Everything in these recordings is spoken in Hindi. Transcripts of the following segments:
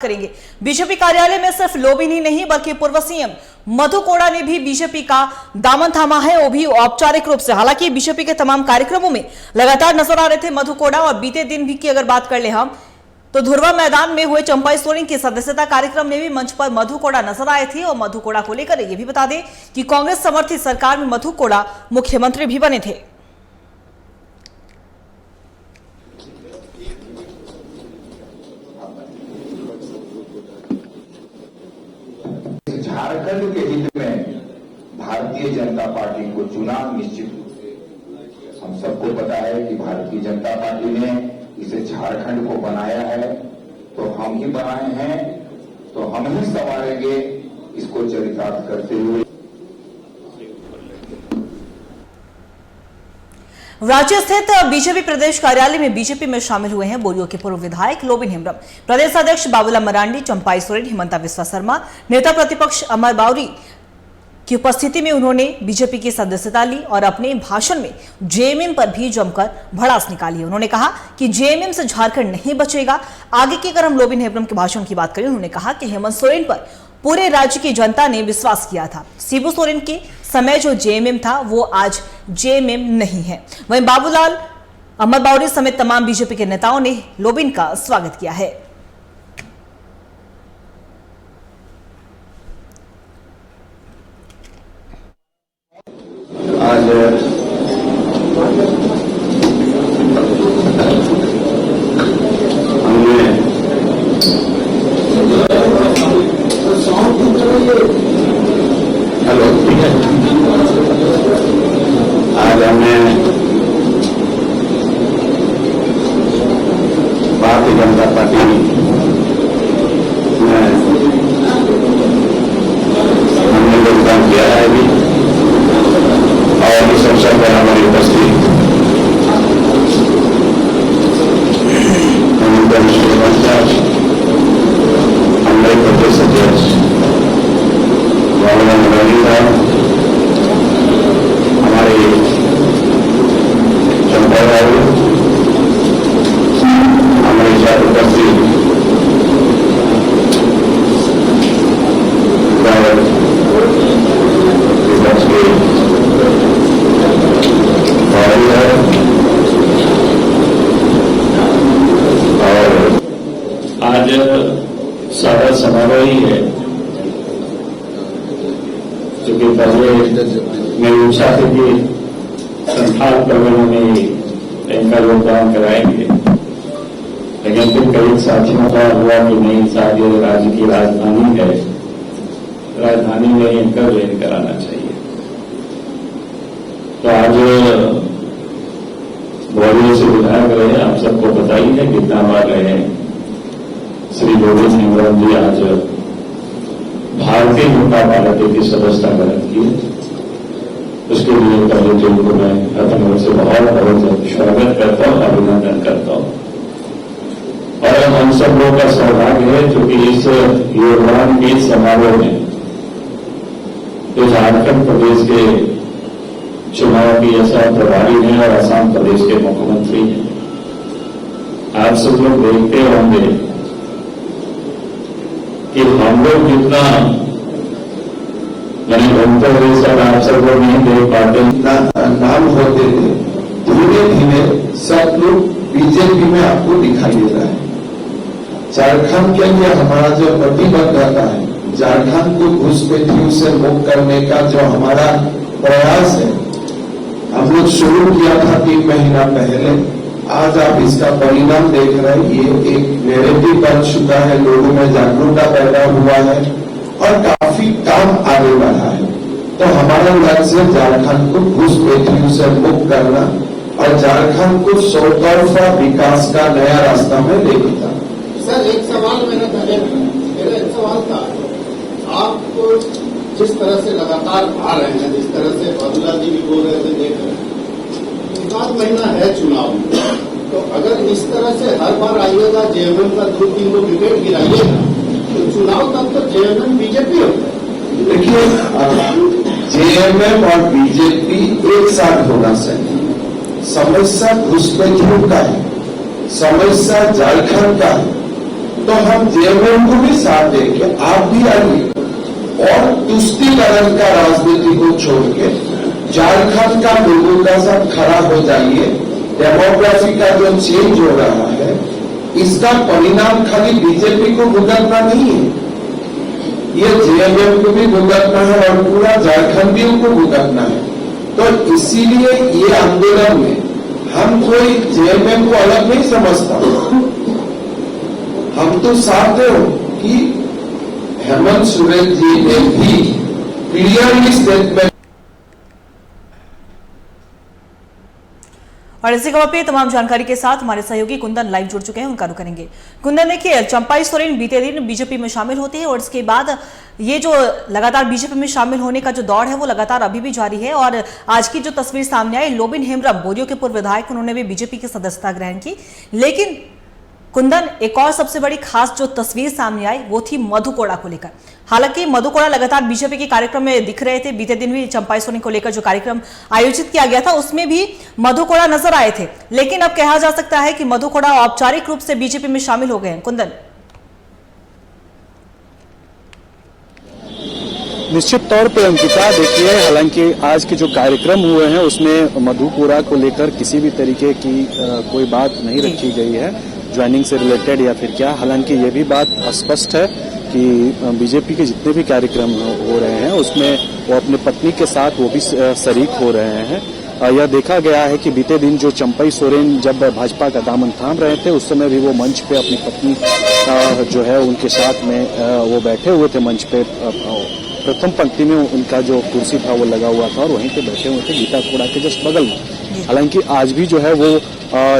करेंगे। बीजेपी कार्यालय में सिर्फ लोबिन ही नहीं बल्कि पूर्व सीएम मधु कोड़ा ने भी बीजेपी का दामन थामा है, वो भी औपचारिक रूप से। हालांकि बीजेपी के तमाम कार्यक्रमों में लगातार नजर आ रहे थे मधु कोड़ा। और बीते दिन भी की अगर बात कर ले हम तो धुरवा मैदान में हुए चंपाई सोरेन के सदस्यता कार्यक्रम में भी मंच पर मधु कोड़ा नजर आए थे। और मधु कोड़ा को लेकर ये भी बता दें कि कांग्रेस समर्थित सरकार में मधु कोड़ा मुख्यमंत्री भी बने थे। झारखंड के हित में भारतीय जनता पार्टी को चुना। निश्चित रूप से हम सबको पता है कि भारतीय जनता पार्टी ने इसे झारखंड को बनाया है, तो हम ही बनाए हैं, तो हम ही संभालेंगे इसको चरितार्थ करते हुए। राज्य स्थित बीजेपी प्रदेश कार्यालय में बीजेपी में शामिल हुए हैं बोरियो के पूर्व विधायक लोबिन हेम्ब्रम, प्रदेश अध्यक्ष बाबूलाल मरांडी, चंपाई सोरेन, हिमंता बिस्वा शर्मा, नेता प्रतिपक्ष अमर बावरी की उपस्थिति में उन्होंने बीजेपी की सदस्यता ली और अपने भाषण में जेएमएम पर भी जमकर भड़ास निकाली। उन्होंने कहा कि जेएमएम से झारखंड नहीं बचेगा। आगे की अगर हम लोबिन हेम्ब्रम के भाषण की बात करें, उन्होंने कहा कि हेमंत सोरेन पर पूरे राज्य की जनता ने विश्वास किया था। शिबू सोरेन के समय जो जेएमएम था वो आज जेएमएम नहीं है। वहीं बाबूलाल, अमर बावरी समेत तमाम बीजेपी के नेताओं ने लोबिन का स्वागत किया है। आज हमने भारतीय जनता पार्टी में हमने योगदान किया है अभी, और इस अवसर पर हमारी उपस्थित हमारे प्रदेश अध्यक्ष बाबूलाल मरांडी साहब, हमारे चंपाई बाबू, हमारे साथ उपस्थित विपक्ष के आज सारा समारोह ही है, क्योंकि पहले मेरी इच्छा थी कि संथाल प्रकरणों में इनका योगदान कराएंगे, लेकिन फिर कई साथियों का हुआ कि नहीं साथ ये राज्य की राजधानी है, राजधानी में इनका ज्वाइन कराना चाहिए। तो आज बोरियो से विधायक रहे, आप सबको पता ही है कितना बार रहे श्री लोबिन हेम्ब्रम जी आज भारतीय जनता पार्टी की सदस्यता ग्रहण की। उसके लिए पहले तो उनको मैं प्रथम से बहुत बहुत स्वागत करता हूं, अभिनंदन करता हूं। और हम सब लोगों का सौभाग्य है क्योंकि इस योगदान के समारोह में तो झारखंड प्रदेश के चुनाव की ऐसा प्रभारी हैं और असम प्रदेश के मुख्यमंत्री हैं। आप सब लोग देखते होंगे कि हम लोग जितना मैंने घूमते हुए सर आप सब लोग नहीं देख पाते नाम होते थे, धीरे धीरे सब लोग बीजेपी में आपको दिखाई दे रहा है। झारखंड के लिए हमारा जो प्रतिबद्धता है, झारखंड को घुसपैठियों से मुक्त करने का जो हमारा प्रयास है, हम लोग शुरू किया था 3 महीना पहले। आज आप इसका परिणाम देख रहे हैं, ये एक नैरेटिव बन चुका है, लोगों में जागरूकता पैदा हुआ है और काफी काम आगे बढ़ा है। तो हमारा लक्ष्य झारखंड को घुसपैठियों से मुक्त करना और झारखंड को सौतरफा विकास का नया रास्ता में लेके जाना। सर एक सवाल मेरा एक सवाल था, आपको जिस तरह से लगातार आ रहे हैं, जिस तरह से बाबूलाल जी भी बोल रहे थे, देख रहे हैं 1 महीना है चुनाव, तो अगर इस तरह से हर बार आइएगा जेएमएम का 2-3 विकेट गिराइएगा तो चुनाव तक तो जेएमएम बीजेपी होगा। देखिए, जेएमएम और बीजेपी एक साथ होना चाहिए। समस्या घुसपैठियों का है, समस्या झारखंड का है। तो हम जेएमएम को भी साथ देंगे, आप भी आइए और तुष्टीकरण का राजनीति को छोड़ के झारखंड का लोगों का साथ खड़ा हो जाइए। डेमोक्रेसी का जो चेंज हो रहा है, इसका परिणाम खाली बीजेपी को भुगतना नहीं है, ये जेएमएम को भी भुगतना है और पूरा झारखंडियों को भुगतना है। तो इसीलिए ये आंदोलन में हम कोई जेएमएम को अलग नहीं समझता, हम तो चाहते हो कि हेमंत सोरेन जी ने भी क्लियरली स्टेटमेंट। और इसी खबर पे तमाम जानकारी के साथ हमारे सहयोगी कुंदन लाइव जुड़ चुके हैं, उनका रुख करेंगे। कुंदन, देखिए चंपाई सोरेन बीते दिन बीजेपी में शामिल होती है और इसके बाद ये जो लगातार बीजेपी में शामिल होने का जो दौर है वो लगातार अभी भी जारी है। और आज की जो तस्वीर सामने आई, लोबिन हेम्ब्रम बोरियो के पूर्व विधायक, उन्होंने भी बीजेपी की सदस्यता ग्रहण की। लेकिन कुंदन, एक और सबसे बड़ी खास जो तस्वीर सामने आई वो थी मधु कोड़ा को लेकर। हालांकि मधु कोड़ा लगातार बीजेपी के कार्यक्रम में दिख रहे थे, बीते दिन भी चंपाई सोरेन को लेकर जो कार्यक्रम आयोजित किया गया था उसमें भी मधु कोड़ा नजर आए थे। लेकिन अब कहा जा सकता है कि मधु कोड़ा औपचारिक रूप से बीजेपी में शामिल हो गए हैं। कुंदन, निश्चित तौर पे अंकिता, देखिए हालांकि आज के जो कार्यक्रम हुए हैं उसमें मधु कोड़ा को लेकर किसी भी तरीके की कोई बात नहीं रखी गई है ज्वाइनिंग से रिलेटेड या फिर क्या। हालांकि ये भी बात स्पष्ट है कि बीजेपी के जितने भी कार्यक्रम हो रहे हैं उसमें वो अपनी पत्नी के साथ वो भी शरीक हो रहे हैं। यह देखा गया है कि बीते दिन जो चंपाई सोरेन जब भाजपा का दामन थाम रहे थे उस समय भी वो मंच पे अपनी पत्नी जो है उनके साथ में वो बैठे हुए थे मंच पे। प्रथम पंक्ति में उनका जो कुर्सी था वो लगा हुआ था और वहीं पे बैठे हुए थे गीता कोड़ा के जस्ट बगल में। हालांकि आज भी जो है वो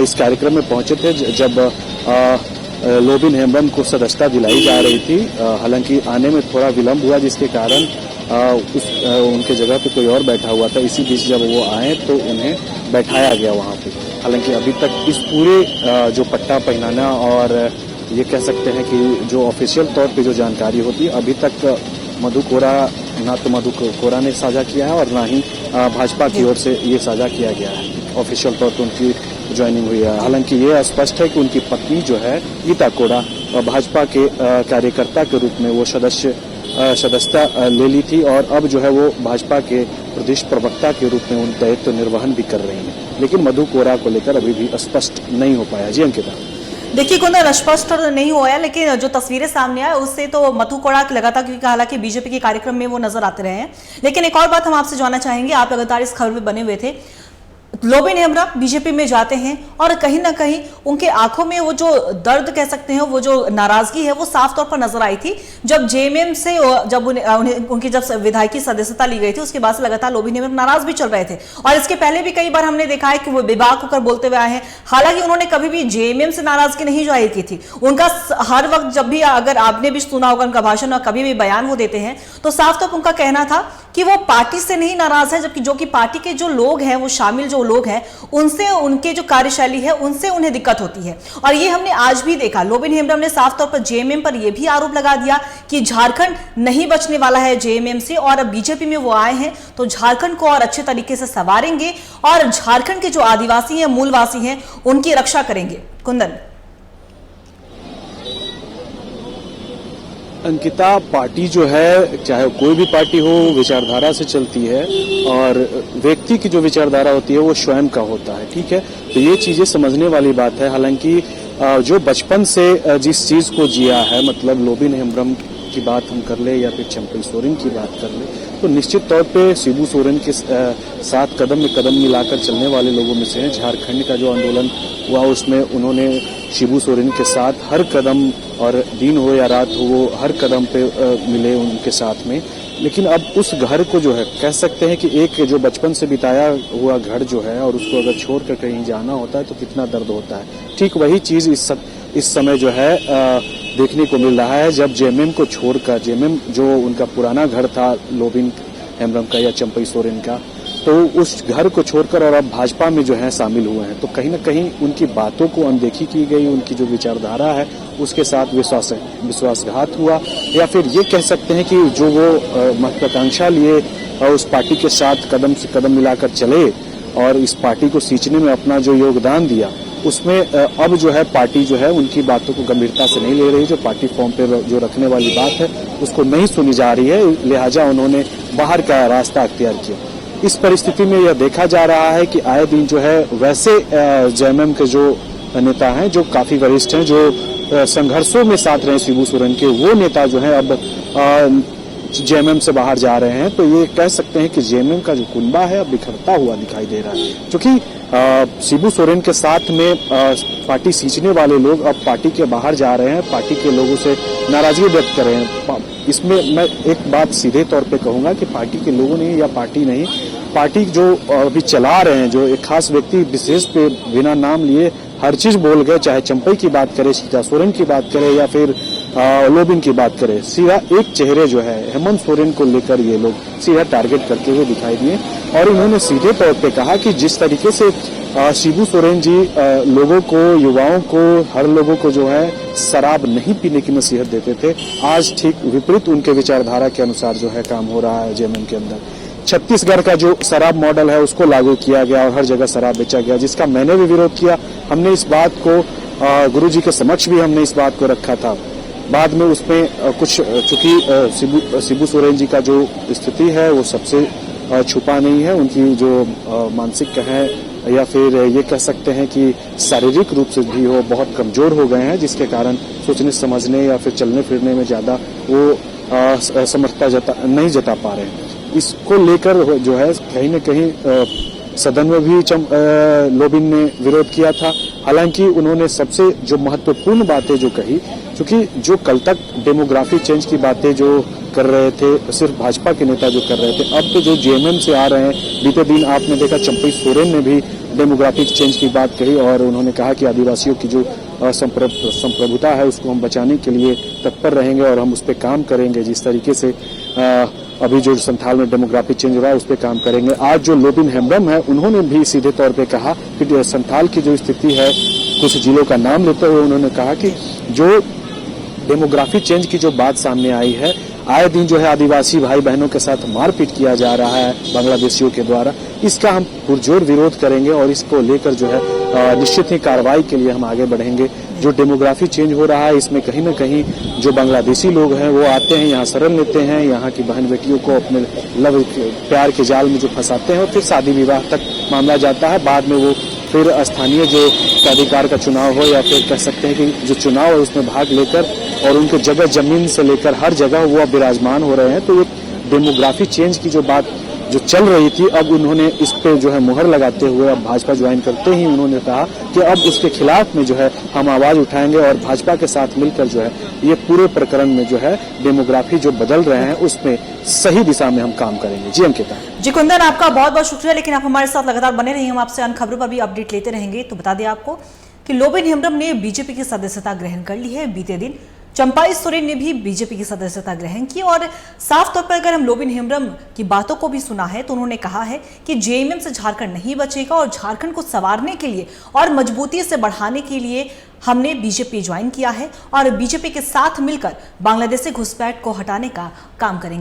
इस कार्यक्रम में पहुंचे थे जब लोबिन हेम्ब्रम को सदस्यता दिलाई जा रही थी। हालांकि आने में थोड़ा विलंब हुआ जिसके कारण उनके जगह पे कोई और बैठा हुआ था। इसी बीच जब वो आए तो उन्हें बैठाया गया वहां पे। हालांकि अभी तक इस पूरे जो पट्टा पहनाना और ये कह सकते हैं कि जो ऑफिशियल तौर पे जो जानकारी होती है अभी तक मधु कोड़ा ना तो मधु कोड़ा ने साझा किया है और ना ही भाजपा की ओर से ये साझा किया गया है ऑफिशियल तौर पर उनकी ज्वाइनिंग हुई है। हालांकि ये स्पष्ट है कि उनकी पत्नी जो है गीता कोड़ा भाजपा के कार्यकर्ता के रूप में वो सदस्यता ले ली थी और अब जो है वो भाजपा के प्रदेश प्रवक्ता के रूप में उन दायित्व निर्वहन भी कर रही हैं। लेकिन मधु कोड़ा को लेकर अभी भी स्पष्ट नहीं हो पाया। जी अंकिता। देखिए कुंदन, स्पष्ट नहीं हुआ है लेकिन जो तस्वीरें सामने आए उससे तो मधु कोड़ा लगातार, क्योंकि हालांकि बीजेपी के कार्यक्रम में वो नजर आते रहे हैं। लेकिन एक और बात हम आपसे जानना चाहेंगे, आप लगातार इस खबर में बने हुए थे। लोबिन हेम्ब्रम बीजेपी में जाते हैं और कहीं ना कहीं उनके आंखों में वो जो दर्द कह सकते हैं, वो जो नाराजगी है वो साफ तौर पर नजर आई थी जब जेएमएम से जब उनकी जब विधायकी सदस्यता ली गई थी उसके बाद से लगातार लोबिन हेम्ब्रम नाराज भी चल रहे थे। और इसके पहले भी कई बार हमने देखा है कि वो बेबाक होकर बोलते हुए आए हैं। हालांकि उन्होंने कभी भी जेएमएम से नाराजगी नहीं जाहिर की थी। उनका हर वक्त जब भी, अगर आपने भी सुना होगा उनका भाषण और कभी भी बयान वो देते हैं तो साफ तौर पर उनका कहना था कि वो पार्टी से नहीं नाराज है, जबकि जो कि पार्टी के जो लोग हैं, वो शामिल जो लोग हैं उनसे, उनके जो कार्यशैली है उनसे उन्हें दिक्कत होती है। और ये हमने आज भी देखा, लोबिन हेम्ब्रम ने साफ तौर पर जेएमएम पर यह भी आरोप लगा दिया कि झारखंड नहीं बचने वाला है जेएमएम से और अब बीजेपी में वो आए हैं तो झारखंड को और अच्छे तरीके से संवारेंगे और झारखंड के जो आदिवासी हैं, मूलवासी हैं, उनकी रक्षा करेंगे। कुंदन। अंकिता, पार्टी जो है चाहे कोई भी पार्टी हो विचारधारा से चलती है और व्यक्ति की जो विचारधारा होती है वो स्वयं का होता है, ठीक है। तो ये चीजें समझने वाली बात है। हालांकि जो बचपन से जिस चीज को जिया है, मतलब लोबिन हेम्ब्रम की बात हम कर ले या फिर चंपाई सोरेन की बात कर ले, तो निश्चित तौर पे शिबू सोरेन के साथ कदम में कदम मिलाकर चलने वाले लोगों में से हैं। झारखंड का जो आंदोलन हुआ उसमें उन्होंने शिबू सोरेन के साथ हर कदम, और दिन हो या रात हो, वो हर कदम पे मिले उनके साथ में। लेकिन अब उस घर को जो है कह सकते हैं कि एक जो बचपन से बिताया हुआ घर जो है और उसको अगर छोड़कर कहीं जाना होता है तो कितना दर्द होता है। ठीक वही चीज इस समय जो है देखने को मिल रहा है जब जेएमएम को छोड़कर, जेएमएम जो उनका पुराना घर था लोबिन हेम्ब्रम का या चंपाई सोरेन का, तो उस घर को छोड़कर और अब भाजपा में जो है शामिल हुए हैं। तो कहीं ना कहीं उनकी बातों को अनदेखी की गई, उनकी जो विचारधारा है उसके साथ विश्वासघात हुआ, या फिर ये कह सकते हैं कि जो वो महत्वाकांक्षा लिए और उस पार्टी के साथ कदम से कदम मिलाकर चले और इस पार्टी को सींचने में अपना जो योगदान दिया उसमें अब जो है पार्टी जो है उनकी बातों को गंभीरता से नहीं ले रही। जो पार्टी फॉर्म पे जो रखने वाली बात है उसको नहीं सुनी जा रही है, लिहाजा उन्होंने बाहर का रास्ता अख्तियार किया। इस परिस्थिति में यह देखा जा रहा है कि आए दिन जो है वैसे जेएमएम के जो नेता हैं, जो काफी वरिष्ठ हैं, जो संघर्षों में साथ रहे शिबू सोरेन के, वो नेता जो है अब जेएमएम से बाहर जा रहे हैं। तो ये कह सकते हैं कि जेएमएम का जो कुनबा है अब बिखरता हुआ दिखाई दे रहा है, क्योंकि शिबू सोरेन के साथ में पार्टी सींचने वाले लोग अब पार्टी के बाहर जा रहे हैं, पार्टी के लोगों से नाराजगी व्यक्त कर रहे हैं। इसमें मैं एक बात सीधे तौर पे कहूंगा कि पार्टी के लोगों ने या पार्टी नहीं, पार्टी जो अभी चला रहे हैं, जो एक खास व्यक्ति विशेष पे बिना नाम लिए हर चीज बोल गए, चाहे चंपई की बात करें, सीता सोरेन की बात करें या फिर लोबिन की बात करें, सीधा एक चेहरे जो है हेमंत सोरेन को लेकर ये लोग सीधा टारगेट करते हुए दिखाई दिए। और उन्होंने सीधे तौर पे कहा कि जिस तरीके से शिबू सोरेन जी लोगों को, युवाओं को, हर लोगों को जो है शराब नहीं पीने की नसीहत देते थे, आज ठीक विपरीत उनके विचारधारा के अनुसार जो है काम हो रहा है जेएमएम के अंदर। छत्तीसगढ़ का जो शराब मॉडल है उसको लागू किया गया और हर जगह शराब बेचा गया, जिसका मैंने भी विरोध किया। हमने इस बात को गुरुजी के समक्ष भी हमने इस बात को रखा था। बाद में उसमें कुछ, चूंकि शिबू सोरेन जी का जो स्थिति है वो सबसे छुपा नहीं है, उनकी जो मानसिक है या फिर ये कह सकते हैं कि शारीरिक रूप से भी वो बहुत कमजोर हो गए हैं, जिसके कारण सोचने समझने या फिर चलने फिरने में ज्यादा वो समर्थता नहीं जता पा रहे हैं। इसको लेकर जो है कहीं न कहीं सदन में भी लोबिन ने विरोध किया था। हालांकि उन्होंने सबसे जो महत्वपूर्ण बातें जो कही, क्योंकि जो कल तक डेमोग्राफी चेंज की बातें जो कर रहे थे सिर्फ भाजपा के नेता जो कर रहे थे, अब तो जो जेएमएम से आ रहे हैं, बीते दिन आपने देखा चंपई सोरेन ने भी डेमोग्राफिक चेंज की बात कही और उन्होंने कहा कि आदिवासियों की जो संप्रभुता है उसको हम बचाने के लिए तत्पर रहेंगे और हम उस पर काम करेंगे। जिस तरीके से अभी जो संथाल में डेमोग्राफिक चेंज हो रहा है उस पर काम करेंगे। आज जो लोबिन हेम्ब्रम है उन्होंने भी सीधे तौर पे कहा कि संथाल की जो स्थिति है, कुछ जिलों का नाम लेते हुए उन्होंने कहा कि जो डेमोग्राफी चेंज की जो बात सामने आई है, आए दिन जो है आदिवासी भाई बहनों के साथ मारपीट किया जा रहा है बांग्लादेशियों के द्वारा, इसका हम पुरजोर विरोध करेंगे और इसको लेकर जो है निश्चित ही कार्रवाई के लिए हम आगे बढ़ेंगे। जो डेमोग्राफी चेंज हो रहा है इसमें कहीं न कहीं जो बांग्लादेशी लोग हैं वो आते हैं, यहाँ शरण लेते हैं, यहाँ की बहन बेटियों को अपने लव प्यार के जाल में जो फंसाते हैं और फिर शादी विवाह तक मामला जाता है। बाद में वो फिर स्थानीय जो प्राधिकार का चुनाव हो या फिर कह सकते हैं कि जो चुनाव है उसमें भाग लेकर और उनके जगह जमीन से लेकर हर जगह वो अब विराजमान हो रहे हैं। तो ये डेमोग्राफी चेंज की जो बात जो चल रही थी, अब उन्होंने इस पे जो है मुहर लगाते हुए अब भाजपा ज्वाइन करते ही उन्होंने कहा कि अब उसके खिलाफ में जो है हम आवाज उठाएंगे और भाजपा के साथ मिलकर जो है ये पूरे प्रकरण में जो है डेमोग्राफी जो बदल रहे हैं उसमें सही दिशा में हम काम करेंगे। जी अंकिता। जी कुंदन, आपका बहुत बहुत शुक्रिया, लेकिन आप हमारे साथ लगातार बने रहिए, हम आपसे अन्य खबरों पर भी अपडेट लेते रहेंगे। तो बता दें आपको कि लोबिन हेम्ब्रम ने बीजेपी की सदस्यता ग्रहण कर ली है। बीते दिन चंपाई सोरेन ने भी बीजेपी की सदस्यता ग्रहण की और साफ तौर पर अगर हम लोबिन हेम्ब्रम की बातों को भी सुना है तो उन्होंने कहा है कि जेएमएम से झारखंड नहीं बचेगा और झारखंड को संवारने के लिए और मजबूती से बढ़ाने के लिए हमने बीजेपी ज्वाइन किया है और बीजेपी के साथ मिलकर बांग्लादेशी घुसपैठ को हटाने का काम करेंगे।